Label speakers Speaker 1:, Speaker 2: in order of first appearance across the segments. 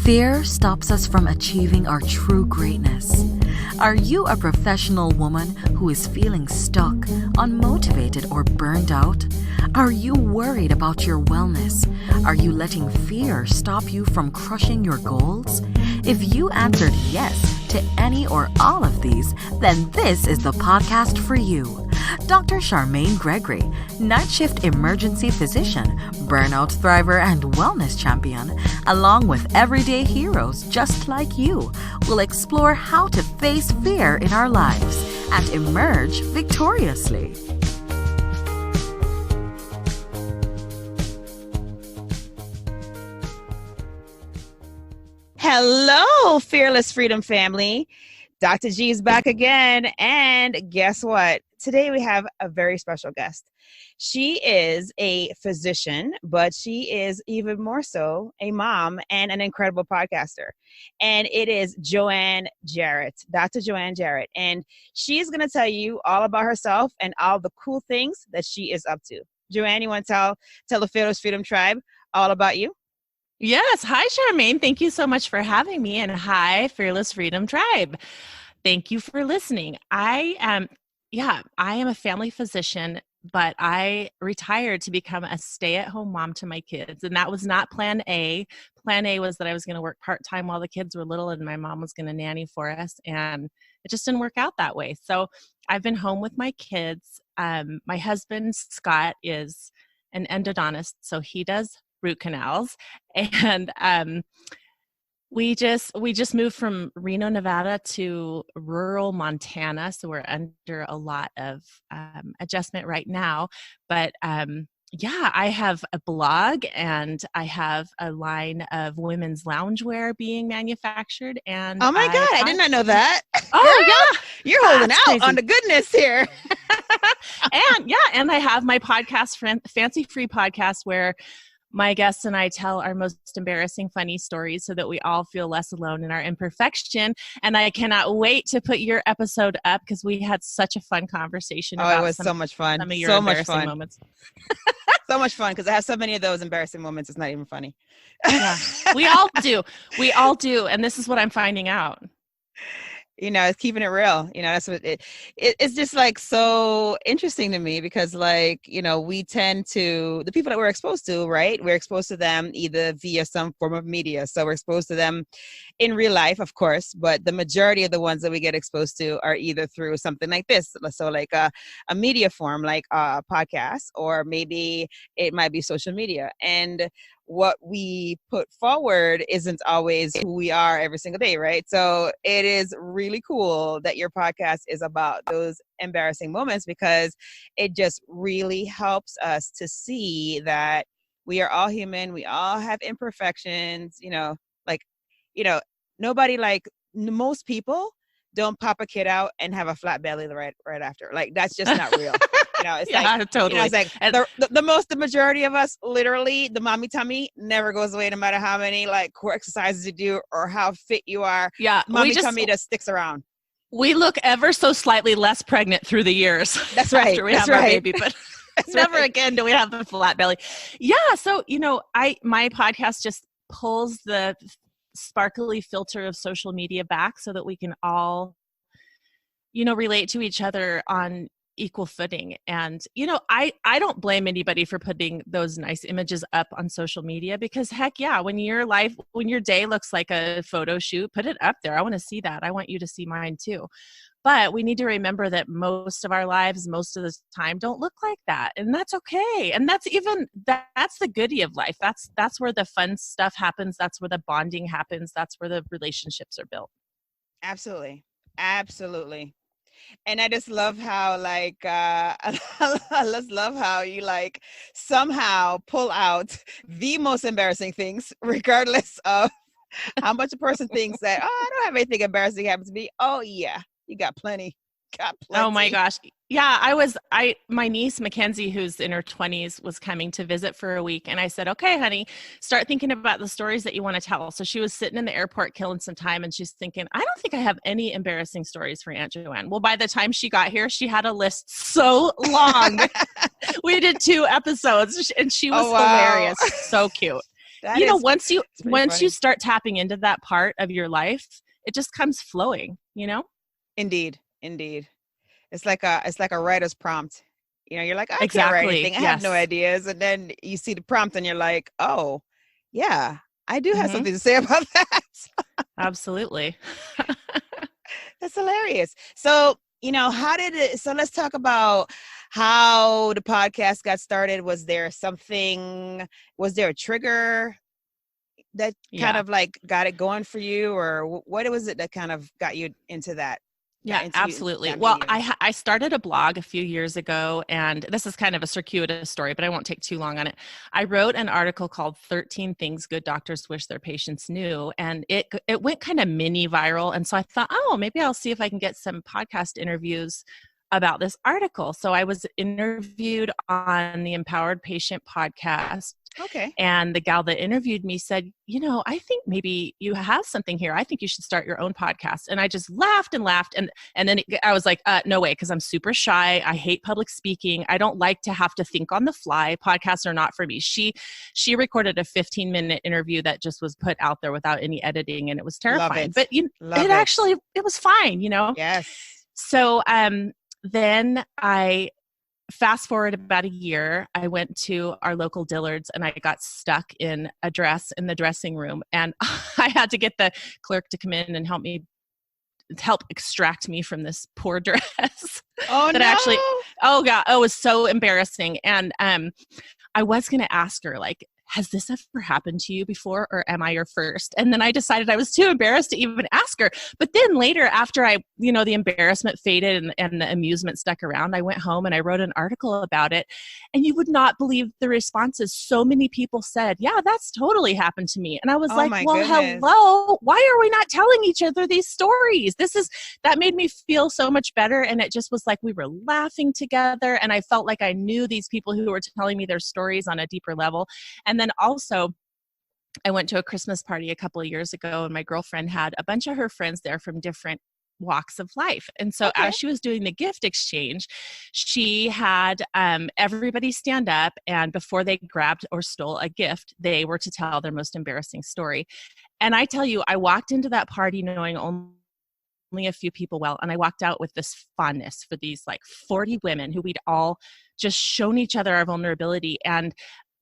Speaker 1: Fear stops us from achieving our true greatness. Are you a professional woman who is feeling stuck, unmotivated, or burned out? Are you worried about your wellness? Are you letting fear stop you from crushing your goals? If you answered yes to any or all of these, then this is the podcast for you. Dr. Charmaine Gregory, Nightshift emergency physician, burnout thriver, and wellness champion, along with everyday heroes just like you, will explore how to face fear in our lives and emerge victoriously.
Speaker 2: Hello, Fearless Freedom family. Dr. G is back again. And guess what? Today we have a very special guest. She is a physician, but she is even more so a mom and an incredible podcaster. And it is Joanne Jarret, Dr. Joanne Jarret. And she is going to tell you all about herself and all the cool things that she is up to. Joanne, you want to tell the Fearless Freedom Tribe all about you?
Speaker 3: Yes. Hi, Charmaine. Thank you so much for having me. And hi, Fearless Freedom Tribe. Thank you for listening. I am a family physician, but I retired to become a stay-at-home mom to my kids. And that was not plan A. Plan A was that I was going to work part-time while the kids were little and my mom was going to nanny for us. And it just didn't work out that way. So I've been home with my kids. My husband, Scott, is an endodontist, so he does root canals. And we just moved from Reno, Nevada to rural Montana. So we're under a lot of adjustment right now. But I have a blog and I have a line of women's loungewear being manufactured. And
Speaker 2: oh my God, I did not know that.
Speaker 3: Oh yeah.
Speaker 2: You're holding out crazy on the goodness here.
Speaker 3: And I have my podcast, Fancy Free Podcast, where my guests and I tell our most embarrassing, funny stories so that we all feel less alone in our imperfection. And I cannot wait to put your episode up because we had such a fun conversation.
Speaker 2: Oh, it was so much fun.
Speaker 3: Some of your embarrassing moments.
Speaker 2: So much fun because I have so many of those embarrassing moments. It's not even funny.
Speaker 3: Yeah, we all do. We all do. And this is what I'm finding out.
Speaker 2: It's keeping it real. That's what it's just like so interesting to me because we tend to, the people that we're exposed to, right? We're exposed to them either via some form of media. So we're exposed to them in real life, of course, but the majority of the ones that we get exposed to are either through something like this. So like a media form, like a podcast, or maybe it might be social media. And what we put forward isn't always who we are every single day, right? So it is really cool that your podcast is about those embarrassing moments because it just really helps us to see that we are all human. We all have imperfections, nobody, most people don't pop a kid out and have a flat belly right after. Like, that's just not real.
Speaker 3: Totally.
Speaker 2: It's like the majority of us, literally, the mommy tummy never goes away no matter how many core exercises you do or how fit you are.
Speaker 3: Yeah.
Speaker 2: Mommy tummy just sticks around.
Speaker 3: We look ever so slightly less pregnant through the years.
Speaker 2: That's right.
Speaker 3: After we have our baby, but never again do we have the flat belly. Yeah. So, my podcast just pulls the sparkly filter of social media back so that we can all, relate to each other on equal footing. And, I don't blame anybody for putting those nice images up on social media because heck yeah, when your day looks like a photo shoot, put it up there. I want to see that. I want you to see mine too. But we need to remember that most of our lives, most of the time, don't look like that. And that's okay. And that's the goodie of life. That's where the fun stuff happens. That's where the bonding happens. That's where the relationships are built.
Speaker 2: Absolutely. Absolutely. And I just love how I just love how you somehow pull out the most embarrassing things, regardless of how much a person thinks that, oh, I don't have anything embarrassing happen to me. Oh yeah, you got plenty.
Speaker 3: Oh my gosh. Yeah, my niece, Mackenzie, who's in her 20s, was coming to visit for a week. And I said, okay, honey, start thinking about the stories that you want to tell. So she was sitting in the airport killing some time and she's thinking, I don't think I have any embarrassing stories for Aunt Joanne. Well, by the time she got here, she had a list so long. We did 2 episodes and she was hilarious. So cute.
Speaker 2: That
Speaker 3: you know,
Speaker 2: is,
Speaker 3: once you
Speaker 2: it's pretty funny.
Speaker 3: start tapping into that part of your life, it just comes flowing, you know?
Speaker 2: Indeed. Indeed. It's like a writer's prompt. You're like, I can't write
Speaker 3: Exactly.
Speaker 2: anything. I have no
Speaker 3: Yes.
Speaker 2: ideas. And then you see the prompt and you're like, oh, yeah, I do have
Speaker 3: Hmm.
Speaker 2: something to say about that.
Speaker 3: Absolutely.
Speaker 2: That's hilarious. So, so let's talk about how the podcast got started. Was there a trigger that kind
Speaker 3: Yeah.
Speaker 2: of like got it going for you, or what was it that kind of got you into that?
Speaker 3: Yeah, absolutely.
Speaker 2: That
Speaker 3: Well,
Speaker 2: medium?
Speaker 3: I started a blog a few years ago, and this is kind of a circuitous story, but I won't take too long on it. I wrote an article called 13 Things Good Doctors Wish Their Patients Knew, and it went kind of mini viral. And so I thought, oh, maybe I'll see if I can get some podcast interviews about this article. So I was interviewed on the Empowered Patient podcast.
Speaker 2: Okay.
Speaker 3: And the gal that interviewed me said, I think maybe you have something here. I think you should start your own podcast. And I just laughed and laughed. And then I was like, no way, because I'm super shy. I hate public speaking. I don't like to have to think on the fly. Podcasts are not for me. She recorded a 15-minute interview that just was put out there without any editing. And it was terrifying. But it was fine,
Speaker 2: Yes.
Speaker 3: So then I fast forward about a year, I went to our local Dillard's and I got stuck in a dress in the dressing room. And I had to get the clerk to come in and help extract me from this poor dress.
Speaker 2: Oh,
Speaker 3: that
Speaker 2: no.
Speaker 3: Actually, oh God, it was so embarrassing. And I was going to ask her, like, has this ever happened to you before, or am I your first? And then I decided I was too embarrassed to even ask her. But then later, after the embarrassment faded and the amusement stuck around, I went home and I wrote an article about it. And you would not believe the responses. So many people said, yeah, that's totally happened to me. And I was
Speaker 2: Oh,
Speaker 3: like,
Speaker 2: my
Speaker 3: well,
Speaker 2: goodness.
Speaker 3: hello, why are we not telling each other these stories? That made me feel so much better. And it just was like we were laughing together. And I felt like I knew these people who were telling me their stories on a deeper level. And then also, I went to a Christmas party a couple of years ago, and my girlfriend had a bunch of her friends there from different walks of life. And so
Speaker 2: Okay.
Speaker 3: as she was doing the gift exchange, she had everybody stand up, and before they grabbed or stole a gift, they were to tell their most embarrassing story. And I tell you, I walked into that party knowing only a few people well, and I walked out with this fondness for these like 40 women who we'd all just shown each other our vulnerability. And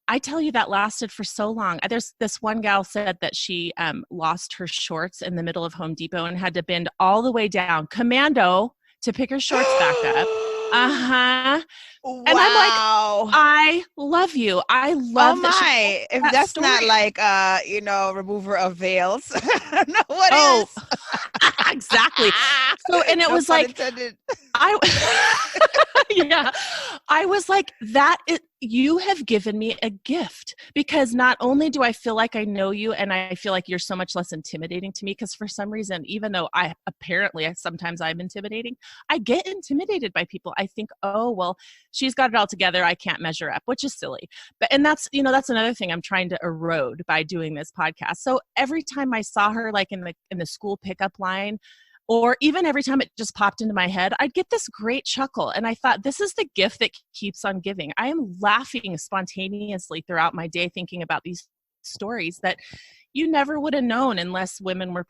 Speaker 3: I tell you, that lasted for so long. There's this one gal said that she lost her shorts in the middle of Home Depot and had to bend all the way down, commando, to pick her shorts back up. Uh-huh.
Speaker 2: Wow.
Speaker 3: And I'm like, I love you. I love
Speaker 2: oh
Speaker 3: that she
Speaker 2: my!
Speaker 3: told
Speaker 2: If
Speaker 3: that
Speaker 2: that's
Speaker 3: story.
Speaker 2: not like remover of veils, I don't know what
Speaker 3: Oh,
Speaker 2: is.
Speaker 3: exactly. So, and it
Speaker 2: No
Speaker 3: was
Speaker 2: pun
Speaker 3: like,
Speaker 2: intended.
Speaker 3: yeah, I was like, you have given me a gift, because not only do I feel like I know you, and I feel like you're so much less intimidating to me, because for some reason, even though sometimes I'm intimidating, I get intimidated by people. I think, oh, well, she's got it all together, I can't measure up, which is silly. And that's another thing I'm trying to erode by doing this podcast. So every time I saw her, like in the school pickup line, or even every time it just popped into my head, I'd get this great chuckle. And I thought, this is the gift that keeps on giving. I am laughing spontaneously throughout my day, thinking about these stories that you never would have known unless women were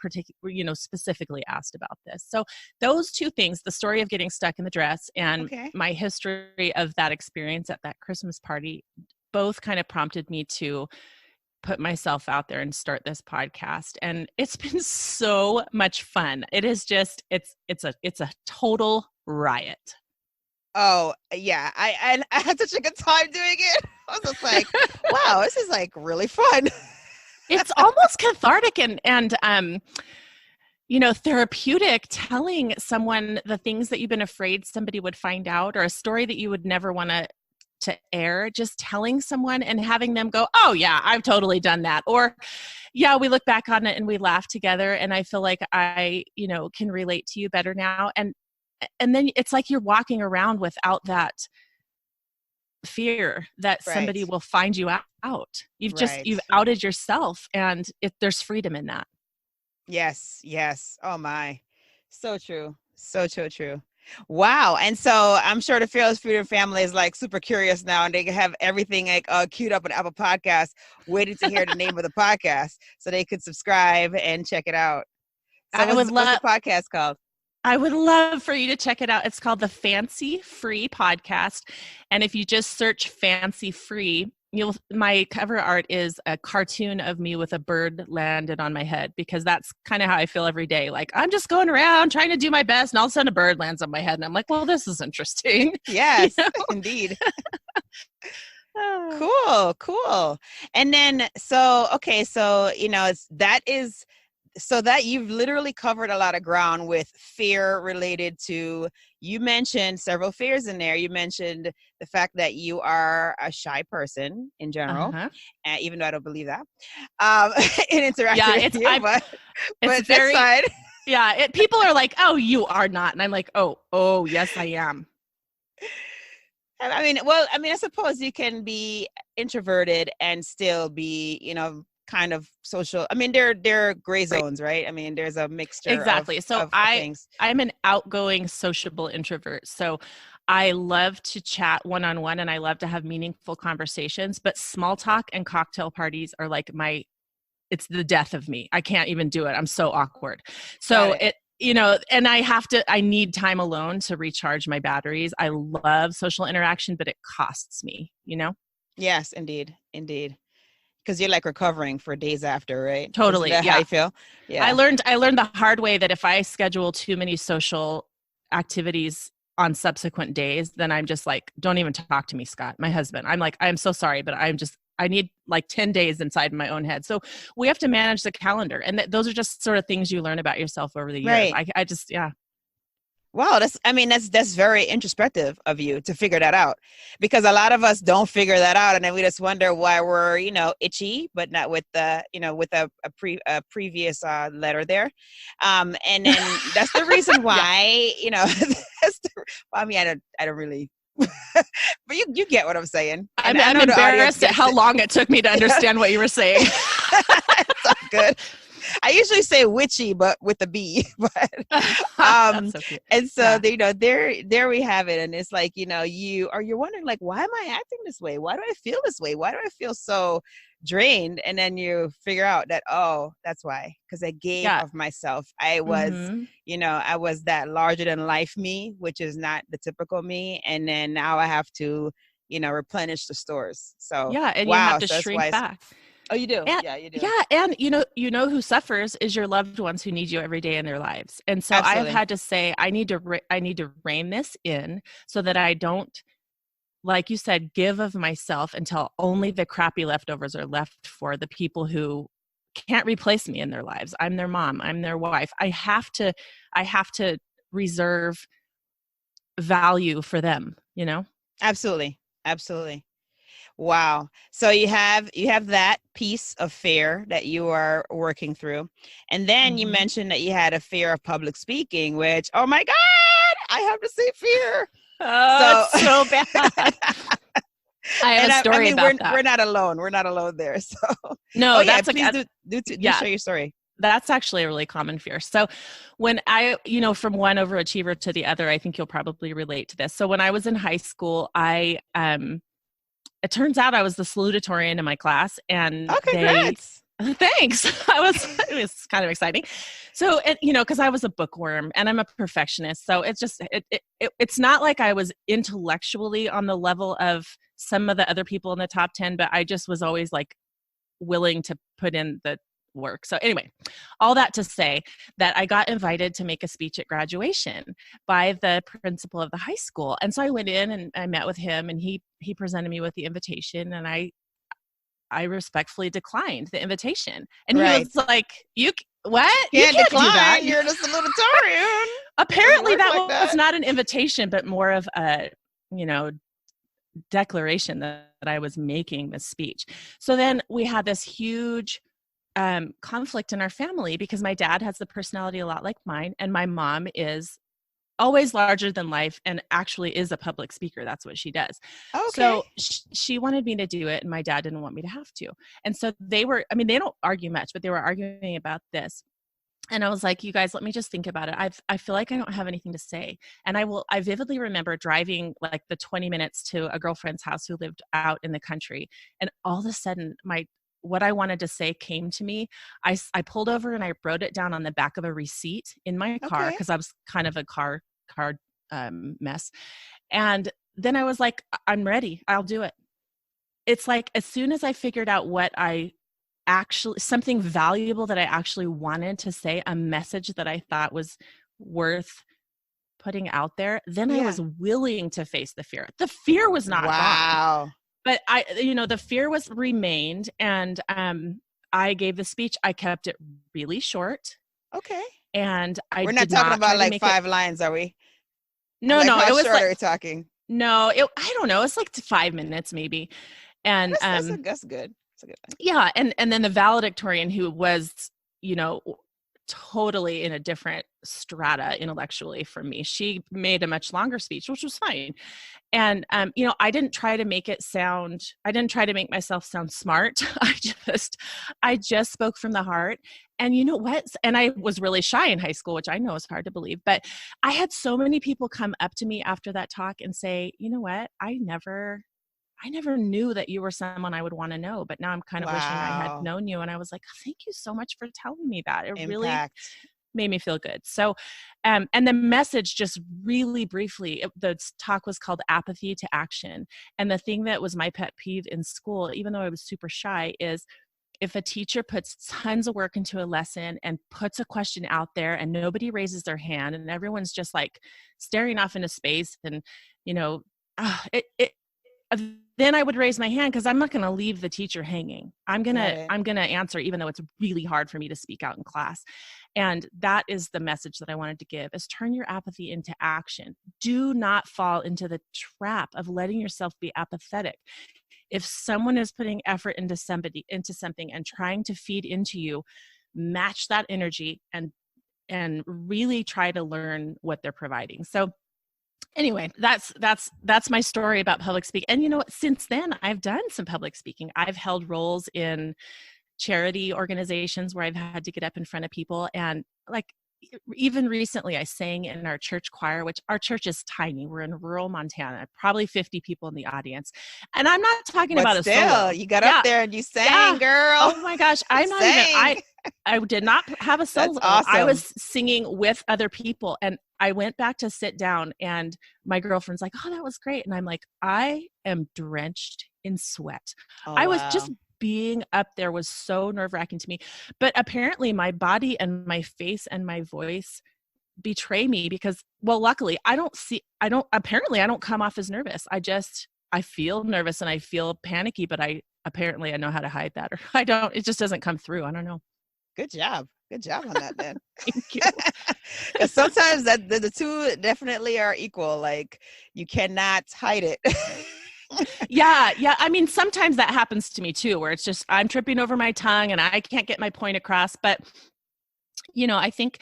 Speaker 3: specifically asked about this. So those two things, the story of getting stuck in the dress and my history of that experience at that Christmas party, both kind of prompted me to put myself out there and start this podcast. And it's been so much fun. It is just, it's a total riot.
Speaker 2: Oh yeah. I had such a good time doing it. I was just like, wow, this is like really fun.
Speaker 3: It's almost cathartic and therapeutic, telling someone the things that you've been afraid somebody would find out, or a story that you would never want to air, just telling someone and having them go, oh yeah, I've totally done that. Or yeah, we look back on it and we laugh together, and I feel like I, can relate to you better now. And then it's like you're walking around without that fear that somebody will find you out. You've outed yourself, and there's freedom in that.
Speaker 2: Yes. Oh my. So true. So true. Wow. And so I'm sure the Fearless Freedom family is like super curious now, and they have everything like queued up on Apple Podcasts, waiting to hear the name of the podcast so they could subscribe and check it out. So
Speaker 3: I would
Speaker 2: what's the
Speaker 3: love
Speaker 2: podcast called?
Speaker 3: I would love for you to check it out. It's called the Fancy Free Podcast. And if you just search Fancy Free, my cover art is a cartoon of me with a bird landed on my head, because that's kind of how I feel every day. Like, I'm just going around trying to do my best, and all of a sudden a bird lands on my head, and I'm like, well, this is interesting.
Speaker 2: Yes, indeed. Cool. And then, so so that you've literally covered a lot of ground with fear related to, you mentioned several fears in there. You mentioned the fact that you are a shy person in general, even though I don't believe that, in interacting with you, but
Speaker 3: it's
Speaker 2: very, that's fine.
Speaker 3: Yeah, people are like, oh, you are not. And I'm like, oh, yes, I am.
Speaker 2: I mean, I suppose you can be introverted and still be, kind of social. I mean, there are gray zones, right? I mean, there's a mixture.
Speaker 3: Exactly. So
Speaker 2: of things.
Speaker 3: I'm an outgoing, sociable introvert. So I love to chat one-on-one, and I love to have meaningful conversations, but small talk and cocktail parties are like it's the death of me. I can't even do it. I'm so awkward. So and I need time alone to recharge my batteries. I love social interaction, but it costs me,
Speaker 2: Yes, indeed. Because you're like recovering for days after, right?
Speaker 3: Totally.
Speaker 2: Isn't that how you feel? Yeah.
Speaker 3: I learned the hard way that if I schedule too many social activities on subsequent days, then I'm just like, don't even talk to me, Scott, my husband. I'm like, I'm so sorry, but I need like 10 days inside my own head. So we have to manage the calendar. And those are just sort of things you learn about yourself over the years.
Speaker 2: Right.
Speaker 3: I just.
Speaker 2: Wow, that's very introspective of you to figure that out, because a lot of us don't figure that out, and then we just wonder why we're itchy, but not with the with a previous letter there, and then that's the reason why I don't really, but you get what I'm saying.
Speaker 3: I'm embarrassed at how long it took me to understand what you were saying.
Speaker 2: It's all good. I usually say witchy, but with a B. But
Speaker 3: so cute.
Speaker 2: And so there we have it. And it's like, you're wondering, like, why am I acting this way? Why do I feel this way? Why do I feel so drained? And then you figure out that, oh, that's why. Because I gave of myself. I was, I was that larger than life me, which is not the typical me. And then now I have to, replenish the stores. So
Speaker 3: and you have to shrink back.
Speaker 2: Oh, you do?
Speaker 3: And,
Speaker 2: you do.
Speaker 3: Yeah. And you know who suffers is your loved ones who need you every day in their lives. And so
Speaker 2: Absolutely.
Speaker 3: I've had to say, I need to rein this in so that I don't, like you said, give of myself until only the crappy leftovers are left for the people who can't replace me in their lives. I'm their mom. I'm their wife. I have to reserve value for them,
Speaker 2: Absolutely. Wow. So you have that piece of fear that you are working through. And then you mentioned that you had a fear of public speaking, which, oh my God, I have to say fear.
Speaker 3: Oh, it's so bad. I have a story about that.
Speaker 2: We're not alone. We're not alone there. So
Speaker 3: no,
Speaker 2: please do share your story.
Speaker 3: That's actually a really common fear. So when I, from one overachiever to the other, I think you'll probably relate to this. So when I was in high school, it turns out I was the salutatorian in my class, and
Speaker 2: congrats.
Speaker 3: Thanks. It was kind of exciting. So, because I was a bookworm and I'm a perfectionist. So it's just, it's not like I was intellectually on the level of some of the other people in the top 10, but I just was always like willing to put in the work. So anyway, all that to say that I got invited to make a speech at graduation by the principal of the high school. And so I went in and I met with him, and he presented me with the invitation, and I respectfully declined the invitation. And he was like, you can't
Speaker 2: decline.
Speaker 3: Do that.
Speaker 2: You're the salutatorian.
Speaker 3: Apparently that was not an invitation, but more of a, declaration that I was making this speech. So then we had this huge conflict in our family, because my dad has the personality a lot like mine, and my mom is always larger than life and actually is a public speaker. That's what she does. Okay. So she wanted me to do it, and my dad didn't want me to have to. And so they don't argue much, but they were arguing about this. And I was like, you guys, let me just think about it. I feel like I don't have anything to say. And I vividly remember driving like the 20 minutes to a girlfriend's house who lived out in the country. And all of a sudden what I wanted to say came to me. I pulled over and I wrote it down on the back of a receipt in my car,
Speaker 2: Okay.
Speaker 3: because I was kind of a car mess. And then I was like, I'm ready. I'll do it. It's like, as soon as I figured out what something valuable that I actually wanted to say, a message that I thought was worth putting out there, then I
Speaker 2: Yeah.
Speaker 3: was willing to face the fear. The fear was not gone,
Speaker 2: Wow.
Speaker 3: but the fear remained. And I gave the speech. I kept it really short,
Speaker 2: Okay.
Speaker 3: and I
Speaker 2: We're not
Speaker 3: did
Speaker 2: talking
Speaker 3: not try
Speaker 2: about
Speaker 3: to
Speaker 2: like
Speaker 3: make
Speaker 2: 5 lines, are we?
Speaker 3: No,
Speaker 2: Like,
Speaker 3: no,
Speaker 2: how
Speaker 3: it was
Speaker 2: short
Speaker 3: like,
Speaker 2: are we talking?
Speaker 3: no, I don't know. It's like 5 minutes maybe. And
Speaker 2: That's good. That's a good one.
Speaker 3: yeah, and then the valedictorian, who was, you know, totally in a different strata intellectually from me, she made a much longer speech, which was fine. And I didn't try to make myself sound smart. I just spoke from the heart. And you know what? And I was really shy in high school, which I know is hard to believe, but I had so many people come up to me after that talk and say, you know what? I never knew that you were someone I would want to know, but now I'm kind of wishing I had
Speaker 2: Wow.
Speaker 3: known you. And I was like, thank you so much for telling me that. It really
Speaker 2: Impact.
Speaker 3: made me feel good. So, and the message, just really briefly, the talk was called Apathy to Action. And the thing that was my pet peeve in school, even though I was super shy, is if a teacher puts tons of work into a lesson and puts a question out there and nobody raises their hand and everyone's just like staring off into space, and, then I would raise my hand, because I'm not going to leave the teacher hanging. I'm going
Speaker 2: Got it.
Speaker 3: to answer, even though it's really hard for me to speak out in class. And that is the message that I wanted to give, is turn your apathy into action. Do not fall into the trap of letting yourself be apathetic. If someone is putting effort into something and trying to feed into you, match that energy and really try to learn what they're providing. So anyway, that's my story about public speaking. And since then I've done some public speaking. I've held roles in charity organizations where I've had to get up in front of people. And like, even recently I sang in our church choir, which our church is tiny. We're in rural Montana, probably 50 people in the audience. And I'm not talking
Speaker 2: But
Speaker 3: about a
Speaker 2: still,
Speaker 3: solo.
Speaker 2: you got up there and you sang,
Speaker 3: Yeah.
Speaker 2: girl.
Speaker 3: Oh my gosh. I'm not
Speaker 2: Sang.
Speaker 3: even, I did not have a solo.
Speaker 2: That's
Speaker 3: I
Speaker 2: awesome.
Speaker 3: was singing with other people, and I went back to sit down, and my girlfriend's like, oh, that was great. And I'm like, I am drenched in sweat.
Speaker 2: Oh,
Speaker 3: I was
Speaker 2: wow.
Speaker 3: just being up there was so nerve-wracking to me. But apparently my body and my face and my voice betray me, because, well, luckily I don't come off as nervous. I feel nervous and I feel panicky, but I know how to hide that, or it just doesn't come through. I don't know.
Speaker 2: Good job on that, then.
Speaker 3: Thank you.
Speaker 2: Because sometimes that the two definitely are equal. Like, you cannot hide it.
Speaker 3: Yeah. I mean, sometimes that happens to me too, where it's just, I'm tripping over my tongue and I can't get my point across. But, I think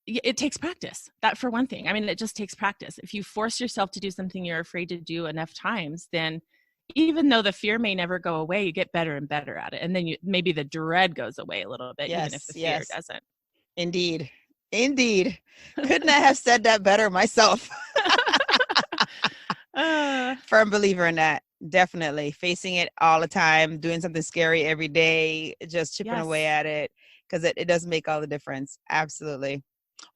Speaker 3: it takes practice. That, for one thing. I mean, it just takes practice. If you force yourself to do something you're afraid to do enough times, then even though the fear may never go away, you get better and better at it. And then maybe the dread goes away a little bit, even if the fear doesn't.
Speaker 2: Indeed. Couldn't I have said that better myself? Firm believer in that. Definitely. Facing it all the time, doing something scary every day, just chipping away at it, because it does make all the difference. Absolutely.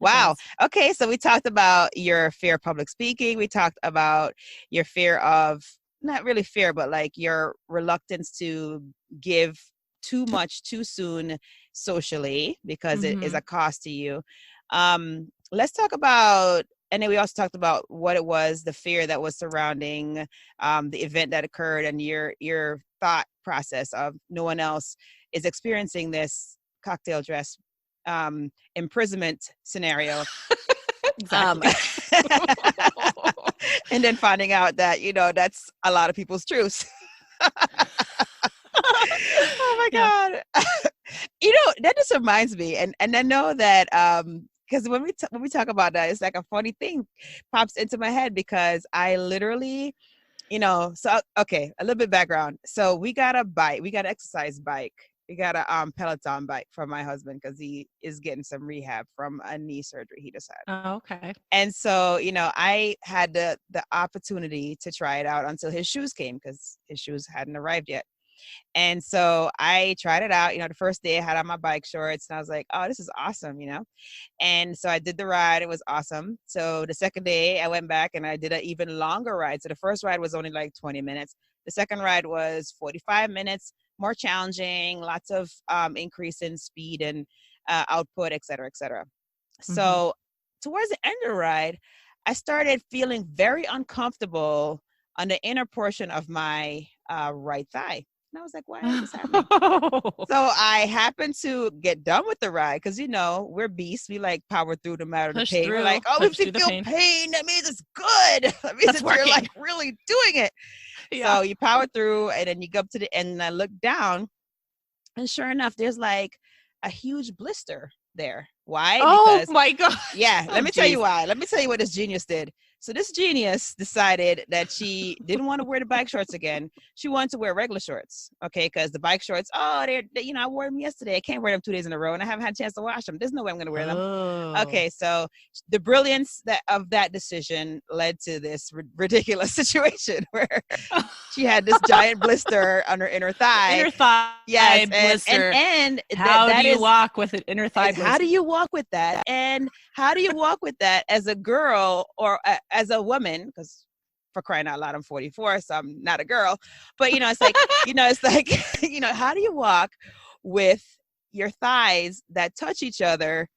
Speaker 2: Wow. Okay. So we talked about your fear of public speaking. We talked about your fear of, not really fear, but like your reluctance to give too much too soon socially, because it is a cost to you. Let's talk about, and then we also talked about what it was, the fear that was surrounding the event that occurred, and your thought process of no one else is experiencing this cocktail dress imprisonment scenario.
Speaker 3: Exactly.
Speaker 2: And then finding out that, that's a lot of people's truths. Oh my God. That just reminds me. And I know that, because when we talk about that, it's like a funny thing pops into my head, because I literally, so, okay, a little bit background. So we got an exercise bike We got a Peloton bike for my husband because he is getting some rehab from a knee surgery he just had.
Speaker 3: Oh, okay.
Speaker 2: And so, you know, I had the opportunity to try it out until his shoes came because his shoes hadn't arrived yet. And so I tried it out. You know, the first day I had on my bike shorts and I was like, oh, this is awesome, you know? And so I did the ride. It was awesome. So the second day I went back and I did an even longer ride. So the first ride was only like 20 minutes. The second ride was 45 minutes, more challenging, lots of increase in speed and output, et cetera, et cetera. So towards the end of the ride, I started feeling very uncomfortable on the inner portion of my right thigh. And I was like, why is this happening? So I happened to get done with the ride because, you know, we're beasts. We like power through no matter the pain. We're like, oh, if you feel pain, that means it's good. That means that you're like really doing it. Yeah. So you power through and then you go up to the end and I look down and sure enough, there's like a huge blister there. Why?
Speaker 3: Oh my God.
Speaker 2: Yeah. Let me tell you why. Let me tell you what this genius did. So this genius decided that she didn't want to wear the bike shorts again. She wanted to wear regular shorts. Okay. Because the bike shorts, they're, you know, I wore them yesterday. I can't wear them 2 days in a row and I haven't had a chance to wash them. There's no way I'm going to wear them. Okay. So the brilliance of that decision led to this ridiculous situation where she had this giant blister on her inner thigh.
Speaker 3: Inner thigh blister.
Speaker 2: And
Speaker 3: how do you walk with an inner thigh blister?
Speaker 2: How do you walk with that? And how do you walk with that as a girl or as a woman? Because for crying out loud, I'm 44, so I'm not a girl. But, you know, it's like, you know, how do you walk with your thighs that touch each other?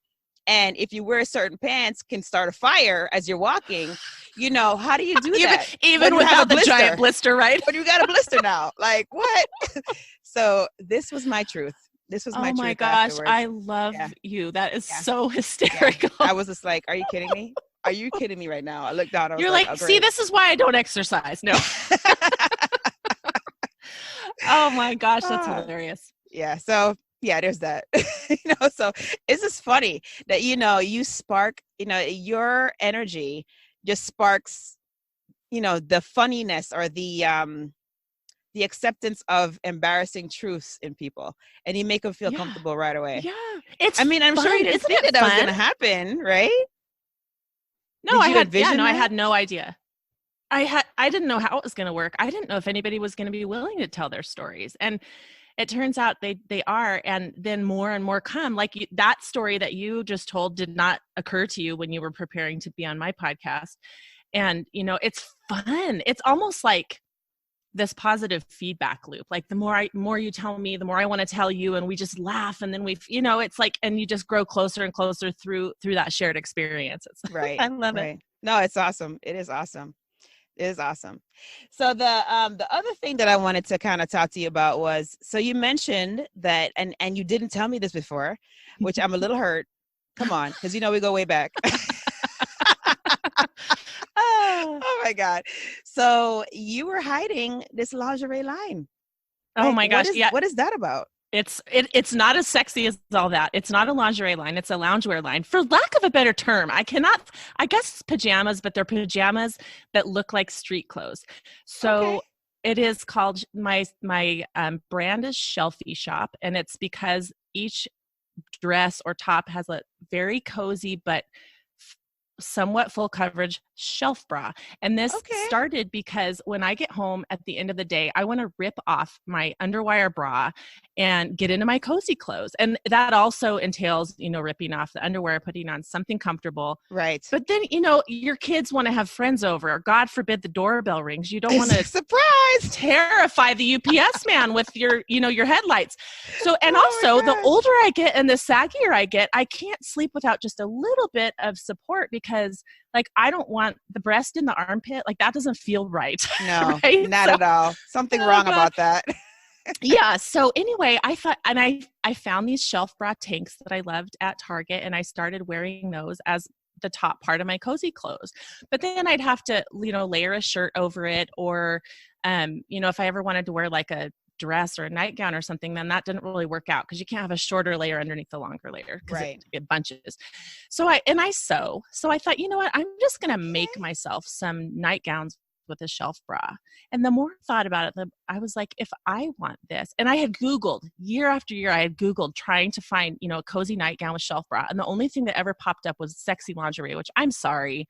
Speaker 2: And if you wear certain pants can start a fire as you're walking, you know, how do you do that?
Speaker 3: Even without the giant blister, right?
Speaker 2: But you got a blister now. Like, what? So this was my truth. This was my truth. Oh my gosh, afterwards.
Speaker 3: I love you. That is so hysterical.
Speaker 2: Yeah. I was just like, are you kidding me? Are you kidding me right now? I looked down.
Speaker 3: You're like, see, this is why I don't exercise. No. Oh my gosh, that's hilarious.
Speaker 2: Yeah. So yeah, there's that. You know, so it's just funny that, you know, you spark, you know, your energy just sparks, you know, the funniness or the acceptance of embarrassing truths in people, and you make them feel comfortable right away.
Speaker 3: Yeah, it's. I mean,
Speaker 2: I'm sure you didn't think that was going to happen, right?
Speaker 3: No, I had no idea. I didn't know how it was going to work. I didn't know if anybody was going to be willing to tell their stories, and it turns out they are, and then more and more come. Like that story that you just told did not occur to you when you were preparing to be on my podcast, and you know, it's fun. It's almost like this positive feedback loop. Like the more you tell me, the more I want to tell you, and we just laugh, and then you know, it's like, and you just grow closer and closer through that shared experience. It's
Speaker 2: right.
Speaker 3: I love it.
Speaker 2: No, it's awesome. It is awesome. It is awesome. So the other thing that I wanted to kind of talk to you about was, so you mentioned that, and you didn't tell me this before, which I'm a little hurt. Come on, because you know we go way back. Oh my God. So you were hiding this lingerie line.
Speaker 3: Oh my gosh.
Speaker 2: What is that about?
Speaker 3: It's not as sexy as all that. It's not a lingerie line. It's a loungewear line. For lack of a better term, I guess pajamas, but they're pajamas that look like street clothes. So it is called, my brand is Shelfie Shop. And it's because each dress or top has a very cozy, but somewhat full coverage shelf bra. And this started because when I get home at the end of the day, I want to rip off my underwire bra and get into my cozy clothes. And that also entails, you know, ripping off the underwear, putting on something comfortable.
Speaker 2: Right.
Speaker 3: But then, you know, your kids want to have friends over, or God forbid the doorbell rings. You don't want to terrify the UPS man with your, you know, your headlights. So, and also the older I get and the saggier I get, I can't sleep without just a little bit of support, because like, I don't want the breast in the armpit. Like that doesn't feel right.
Speaker 2: No, right? Not at all. Something wrong about that.
Speaker 3: Yeah. So anyway, I thought, and I found these shelf bra tanks that I loved at Target, and I started wearing those as the top part of my cozy clothes. But then I'd have to, you know, layer a shirt over it, or, you know, if I ever wanted to wear like a dress or a nightgown or something, then that didn't really work out because you can't have a shorter layer underneath the longer layer, because it bunches. So I sew. So I thought, you know what, I'm just going to make myself some nightgowns with a shelf bra. And the more I thought about it, I was like, if I want this, and I had Googled year after year, I had Googled trying to find, a cozy nightgown with shelf bra. And the only thing that ever popped up was sexy lingerie, which I'm sorry,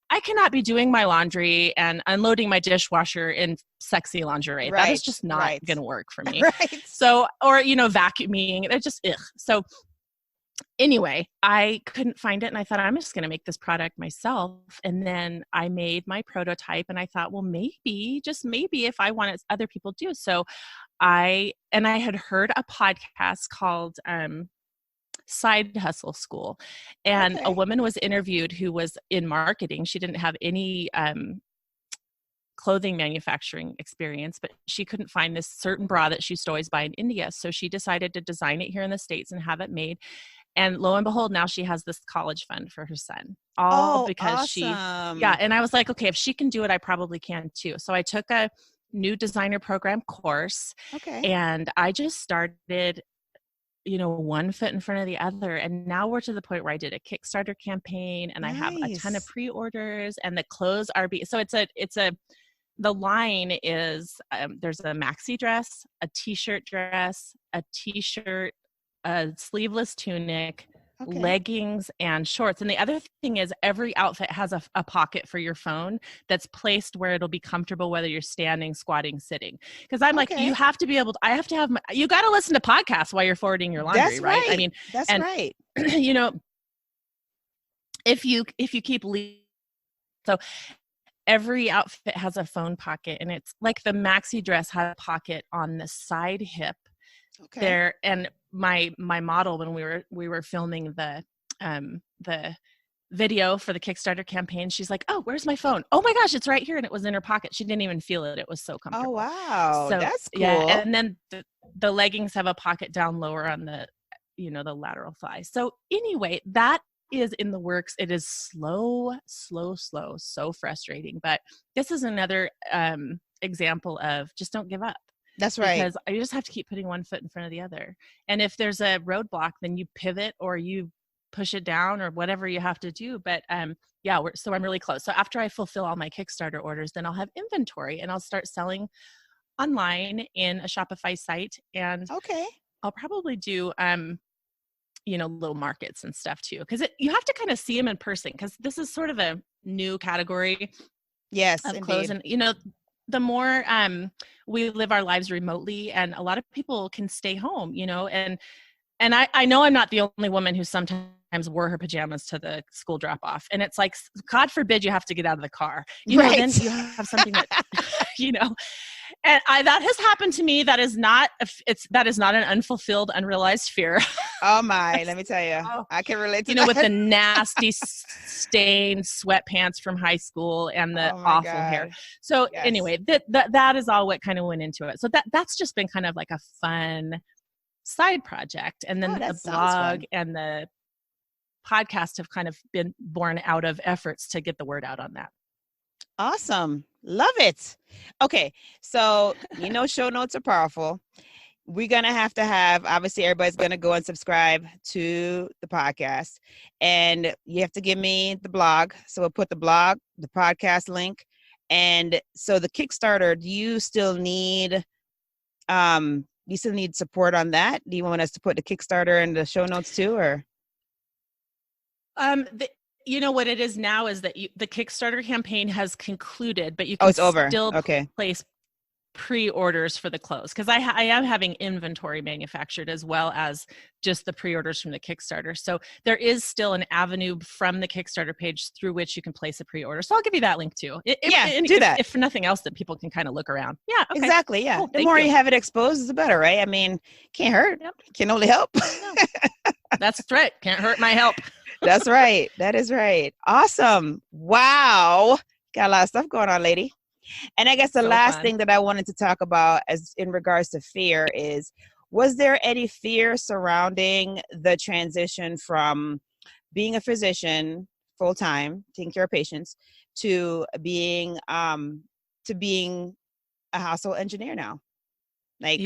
Speaker 3: I cannot be doing my laundry and unloading my dishwasher in sexy lingerie. That is just not going to work for me.
Speaker 2: Right.
Speaker 3: So, or, vacuuming, they're just, ugh. So anyway, I couldn't find it. And I thought, I'm just going to make this product myself. And then I made my prototype and I thought, well, maybe, just maybe if I want it, other people do. So I had heard a podcast called, Side Hustle School, and a woman was interviewed who was in marketing. She didn't have any clothing manufacturing experience, but she couldn't find this certain bra that she used to always buy in India. So she decided to design it here in the States and have it made. And lo and behold, now she has this college fund for her son. All because
Speaker 2: awesome.
Speaker 3: And I was like, okay, if she can do it, I probably can too. So I took a new designer program course, and I just started one foot in front of the other. And now we're to the point where I did a Kickstarter campaign and I have a ton of pre-orders and the clothes are, the line is, there's a maxi dress, a t-shirt dress, a t-shirt, a sleeveless tunic, leggings, and shorts. And the other thing is every outfit has a pocket for your phone that's placed where it'll be comfortable, whether you're standing, squatting, sitting. Because I'm like, you have to be able to, you got to listen to podcasts while you're forwarding your laundry,
Speaker 2: that's
Speaker 3: right? I mean,
Speaker 2: that's right.
Speaker 3: If you keep so every outfit has a phone pocket, and it's like the maxi dress had a pocket on the side hip there. And my model, when we were filming the video for the Kickstarter campaign, she's like, oh, where's my phone? Oh my gosh, it's right here. And it was in her pocket. She didn't even feel it. It was so comfortable.
Speaker 2: Oh, wow.
Speaker 3: So,
Speaker 2: that's cool.
Speaker 3: Yeah. And then the leggings have a pocket down lower on the, the lateral thigh. So anyway, that is in the works. It is slow, so frustrating. But this is another example of just don't give up.
Speaker 2: That's right.
Speaker 3: Because you just have to keep putting one foot in front of the other. And if there's a roadblock, then you pivot or you push it down or whatever you have to do. But so I'm really close. So after I fulfill all my Kickstarter orders, then I'll have inventory and I'll start selling online in a Shopify site. And I'll probably do, little markets and stuff too. Because you have to kind of see them in person, because this is sort of a new category of clothes. And, the more we live our lives remotely, and a lot of people can stay home, and I know I'm not the only woman who sometimes wore her pajamas to the school drop off. And it's like, God forbid you have to get out of the car, then you have something that, and that has happened to me. That is not an unfulfilled, unrealized fear.
Speaker 2: Oh my, let me tell you, I can relate to that.
Speaker 3: With the nasty stained sweatpants from high school and the awful hair. So anyway, that is all what kind of went into it. So that's just been kind of like a fun side project. And then the blog and the podcast have kind of been born out of efforts to get the word out on that.
Speaker 2: Awesome. Love it. Okay. So, show notes are powerful. We're going to have, obviously everybody's going to go and subscribe to the podcast, and you have to give me the blog. So we'll put the blog, the podcast link. And so the Kickstarter, do you still need support on that? Do you want us to put the Kickstarter in the show notes too, or?
Speaker 3: What it is now is that the Kickstarter campaign has concluded, but you can
Speaker 2: it's over.
Speaker 3: Still place pre-orders for the clothes, because I am having inventory manufactured as well as just the pre-orders from the Kickstarter. So there is still an avenue from the Kickstarter page through which you can place a pre-order. So I'll give you that link too.
Speaker 2: Do that.
Speaker 3: If for nothing else, that people can kind of look around. Yeah, okay.
Speaker 2: Exactly. Yeah.
Speaker 3: Cool,
Speaker 2: the more you have it exposed, the better, right? I mean, can't hurt.
Speaker 3: Yep.
Speaker 2: Can only help.
Speaker 3: No. That's right. Can't hurt my help.
Speaker 2: That's right. That is right. Awesome. Wow. Got a lot of stuff going on, lady. And I guess the last thing that I wanted to talk about as in regards to fear is, was there any fear surrounding the transition from being a physician full-time, taking care of patients, to being a household engineer now? Like,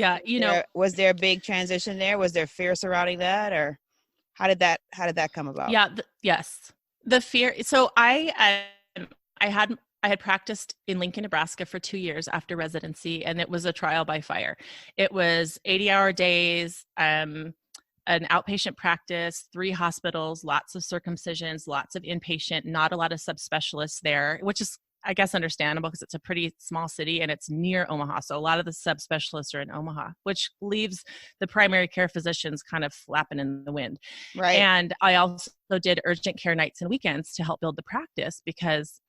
Speaker 2: was there a big transition there? Was there fear surrounding that, or how did that come about?
Speaker 3: Yeah. Yes. The fear. So I had I had practiced in Lincoln, Nebraska for 2 years after residency, and it was a trial by fire. It was 80-hour days, an outpatient practice, 3 hospitals, lots of circumcisions, lots of inpatient, not a lot of subspecialists there, which is, I guess, understandable because it's a pretty small city and it's near Omaha. So a lot of the subspecialists are in Omaha, which leaves the primary care physicians kind of flapping in the wind.
Speaker 2: Right.
Speaker 3: And I also did urgent care nights and weekends to help build the practice because,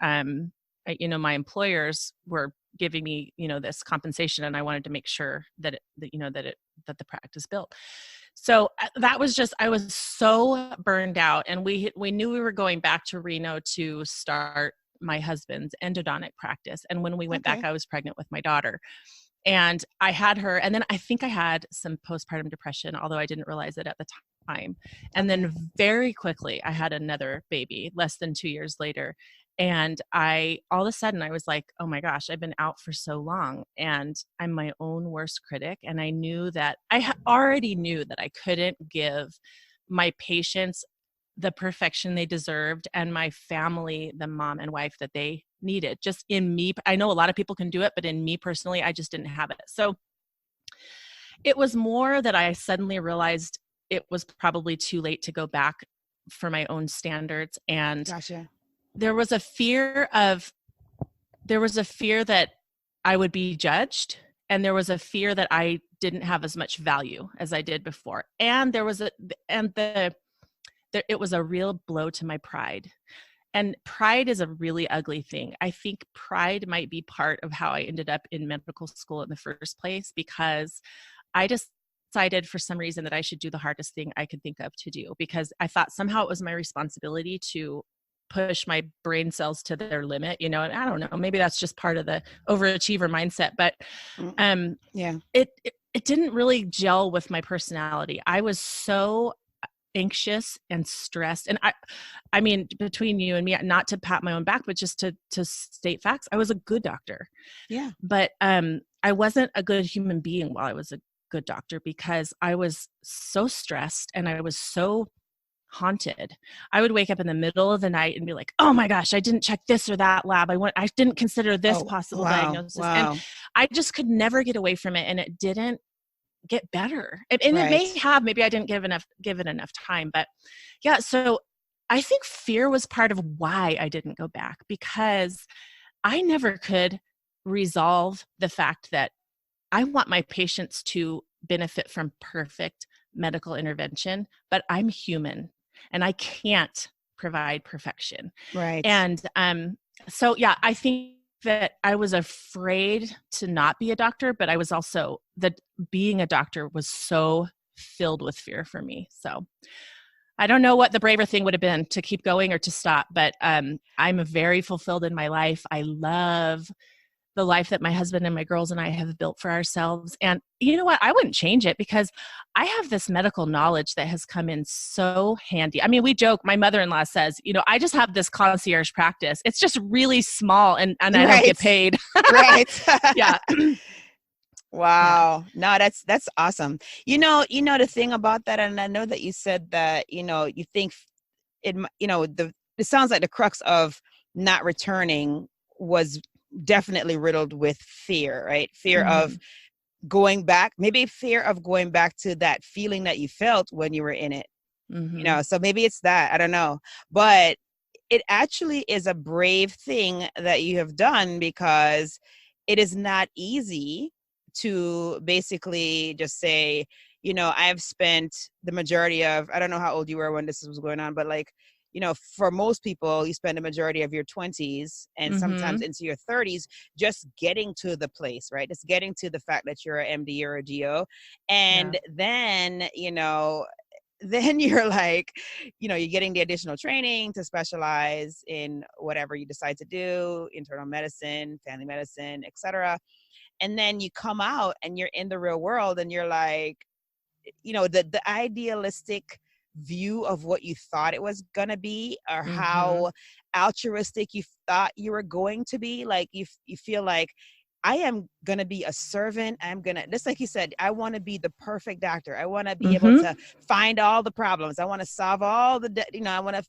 Speaker 3: my employers were giving me, this compensation, and I wanted to make sure that that the practice built. So that was just, I was so burned out, and we knew we were going back to Reno to start my husband's endodontic practice. And when we went back, I was pregnant with my daughter, and I had her. And then I think I had some postpartum depression, although I didn't realize it at the time. And then very quickly, I had another baby less than 2 years later. And all of a sudden I was like, oh my gosh, I've been out for so long and I'm my own worst critic. And I knew that already knew that I couldn't give my patients the perfection they deserved and my family, the mom and wife that they needed. Just in me, I know a lot of people can do it, but in me personally, I just didn't have it. So it was more that I suddenly realized it was probably too late to go back for my own standards. And
Speaker 2: Gotcha.
Speaker 3: there was a fear that I would be judged, and there was a fear that I didn't have as much value as I did before. And it was a real blow to my pride. And pride is a really ugly thing. I think pride might be part of how I ended up in medical school in the first place, because I decided for some reason that I should do the hardest thing I could think of to do, because I thought somehow it was my responsibility to push my brain cells to their limit, and I don't know, maybe that's just part of the overachiever mindset, but it didn't really gel with my personality. I was so anxious and stressed. And I mean, between you and me, not to pat my own back, but just to state facts, I was a good doctor.
Speaker 2: Yeah.
Speaker 3: But I wasn't a good human being while I was a good doctor, because I was so stressed and I was so haunted. I would wake up in the middle of the night and be like, oh my gosh, I didn't check this or that lab. I didn't consider this possible diagnosis. Wow. And I just could never get away from it. And it didn't get better. And it may have, maybe I didn't give it enough time, but yeah. So I think fear was part of why I didn't go back, because I never could resolve the fact that I want my patients to benefit from perfect medical intervention, but I'm human and I can't provide perfection.
Speaker 2: Right.
Speaker 3: And so yeah, I think that I was afraid to not be a doctor, but I was also, that being a doctor was so filled with fear for me. So I don't know what the braver thing would have been, to keep going or to stop, but I'm very fulfilled in my life. I love the life that my husband and my girls and I have built for ourselves. And you know what? I wouldn't change it, because I have this medical knowledge that has come in so handy. I mean, we joke, my mother-in-law says, I just have this concierge practice. It's just really small and I don't get paid.
Speaker 2: Right.
Speaker 3: Yeah.
Speaker 2: Wow. No, that's awesome. The thing about that, and I know that you said that, you think it sounds like the crux of not returning was definitely riddled with fear, right? Fear of going back, maybe fear of going back to that feeling that you felt when you were in it, so maybe it's that, I don't know, but it actually is a brave thing that you have done, because it is not easy to basically just say, I've spent the majority of, I don't know how old you were when this was going on, but for most people, you spend the majority of your 20s and sometimes into your 30s just getting to the place, right? Just getting to the fact that you're an MD or a DO. And then, then you're like, you're getting the additional training to specialize in whatever you decide to do, internal medicine, family medicine, etc. And then you come out and you're in the real world and you're like, the idealistic view of what you thought it was going to be, or how altruistic you thought you were going to be. Like you feel like, I am going to be a servant. I'm going to, just like you said, I want to be the perfect doctor. I want to be able to find all the problems. I want to solve all the, I want to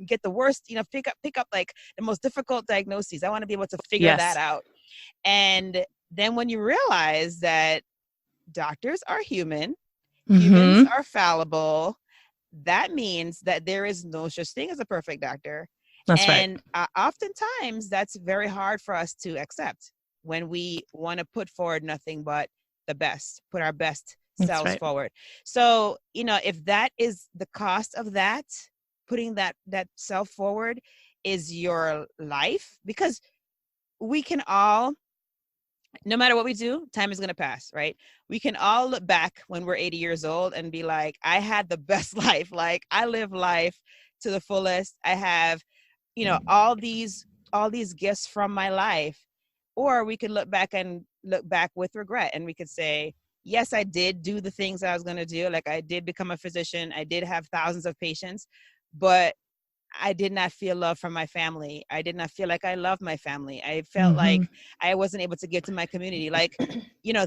Speaker 2: get the worst, pick up like the most difficult diagnoses. I want to be able to figure that
Speaker 3: Yes.
Speaker 2: out. And then when you realize that doctors are human, humans are fallible, that means that there is no such thing as a perfect doctor.
Speaker 3: That's
Speaker 2: and
Speaker 3: right.
Speaker 2: Oftentimes that's very hard for us to accept when we want to put forward nothing but the best, put our best
Speaker 3: That's
Speaker 2: selves
Speaker 3: right.
Speaker 2: forward. So, if that is the cost of that, putting that self forward is your life, because we can all, no matter what we do, time is going to pass, right? We can all look back when we're 80 years old and be like, I had the best life. Like, I live life to the fullest. I have, all these gifts from my life. Or we could look back with regret, and we could say, yes, I did do the things I was going to do. Like, I did become a physician. I did have thousands of patients, but I did not feel love from my family. I did not feel like I loved my family. I felt like I wasn't able to give to my community. Like,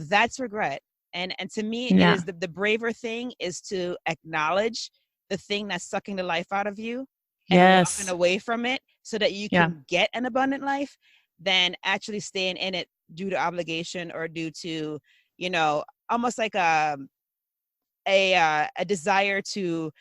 Speaker 2: that's regret. And to me, it is the braver thing is to acknowledge the thing that's sucking the life out of you and walking away from it so that you can get an abundant life, than actually staying in it due to obligation or due to, almost like a desire to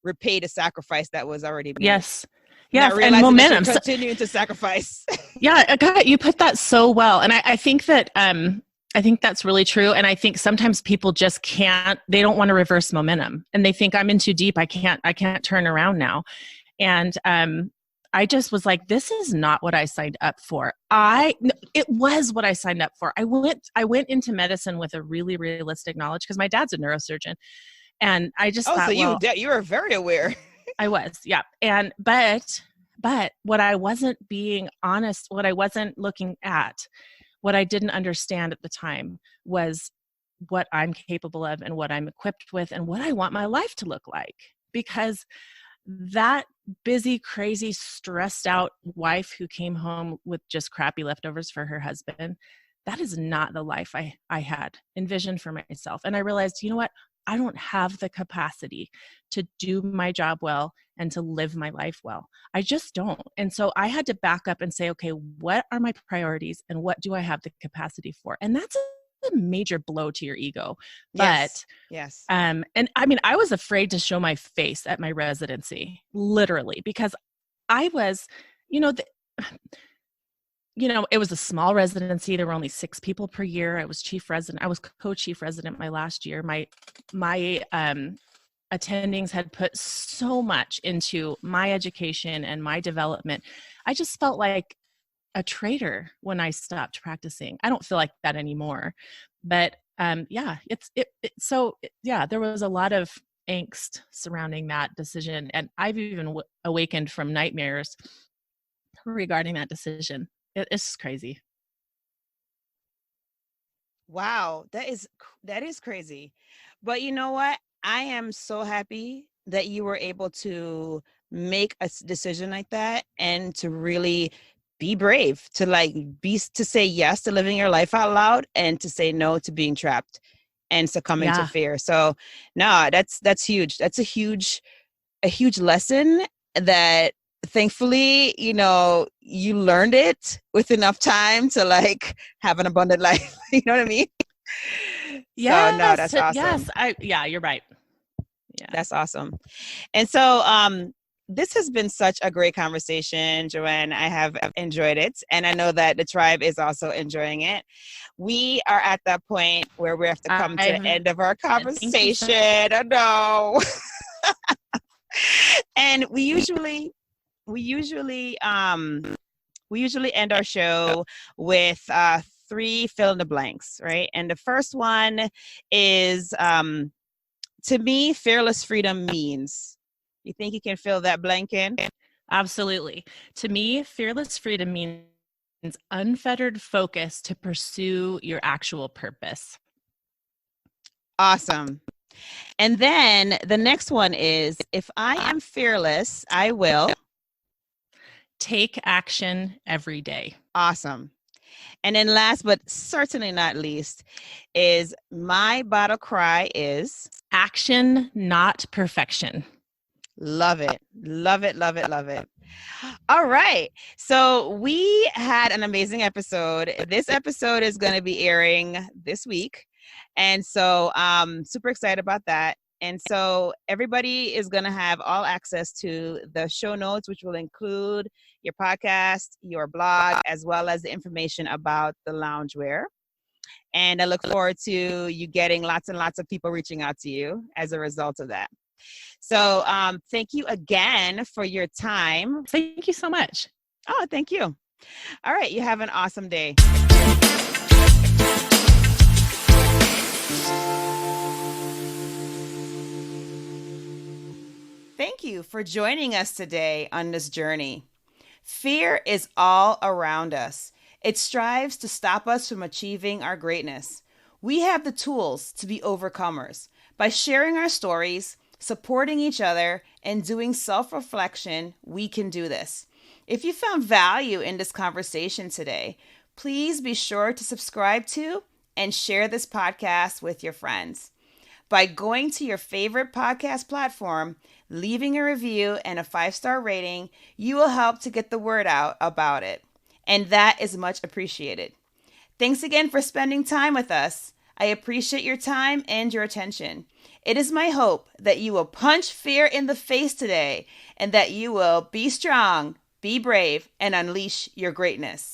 Speaker 2: repay the sacrifice that was already made.
Speaker 3: Yes.
Speaker 2: And momentum. Continuing to sacrifice.
Speaker 3: Yeah, God, you put that so well. And I think that, I think that's really true. And I think sometimes people just they don't want to reverse momentum, and they think I'm in too deep. I can't turn around now. And, I just was like, this is not what I signed up for. It was what I signed up for. I went into medicine with a really realistic knowledge, because my dad's a neurosurgeon. And I just thought,
Speaker 2: so you were very aware.
Speaker 3: I was, yeah. But what I wasn't being honest, what I wasn't looking at, what I didn't understand at the time was what I'm capable of and what I'm equipped with and what I want my life to look like. Because that busy, crazy, stressed out wife who came home with just crappy leftovers for her husband, that is not the life I had envisioned for myself. And I realized, you know what? I don't have the capacity to do my job well and to live my life well. I just don't. And so I had to back up and say, okay, what are my priorities and what do I have the capacity for? And that's a major blow to your ego. But
Speaker 2: yes.
Speaker 3: And I mean, I was afraid to show my face at my residency, literally, because I was, it was a small residency. There were only 6 people per year. I was chief resident. I was co-chief resident my last year. My attendings had put so much into my education and my development. I just felt like a traitor when I stopped practicing. I don't feel like that anymore. But there was a lot of angst surrounding that decision. And I've even awakened from nightmares regarding that decision. It's crazy.
Speaker 2: Wow, that is crazy. But you know what? I am so happy that you were able to make a decision like that and to really be brave, to say yes to living your life out loud and to say no to being trapped and succumbing to fear. So no, that's huge. That's a huge lesson that thankfully, you learned it with enough time to have an abundant life. You know what I mean?
Speaker 3: Yeah.
Speaker 2: So, no, that's awesome.
Speaker 3: Yes. You're right. Yeah.
Speaker 2: That's awesome. And so, this has been such a great conversation, Joanne. I have enjoyed it. And I know that the tribe is also enjoying it. We are at that point where we have to come to the end of our conversation. Oh, no. And we usually end our show with 3 fill in the blanks, right? And the first one is, to me, fearless freedom means. You think you can fill that blank in?
Speaker 3: Absolutely. To me, fearless freedom means unfettered focus to pursue your actual purpose.
Speaker 2: Awesome. And then the next one is, if I am fearless, I will
Speaker 3: take action every day.
Speaker 2: Awesome. And then last but certainly not least is, my battle cry is
Speaker 3: action, not perfection.
Speaker 2: Love it. Love it. Love it. Love it. All right. So we had an amazing episode. This episode is going to be airing this week. And so super excited about that. And so everybody is going to have all access to the show notes, which will include your podcast, your blog, as well as the information about the loungewear. And I look forward to you getting lots and lots of people reaching out to you as a result of that. So thank you again for your time.
Speaker 3: Thank you so much.
Speaker 2: Oh, thank you. All right. You have an awesome day. Thank you for joining us today on this journey. Fear is all around us. It strives to stop us from achieving our greatness. We have the tools to be overcomers. By sharing our stories, supporting each other, and doing self-reflection, we can do this. If you found value in this conversation today, please be sure to subscribe to and share this podcast with your friends. By going to your favorite podcast platform, leaving a review and a 5-star rating, you will help to get the word out about it. And that is much appreciated. Thanks again for spending time with us. I appreciate your time and your attention. It is my hope that you will punch fear in the face today and that you will be strong, be brave, and unleash your greatness.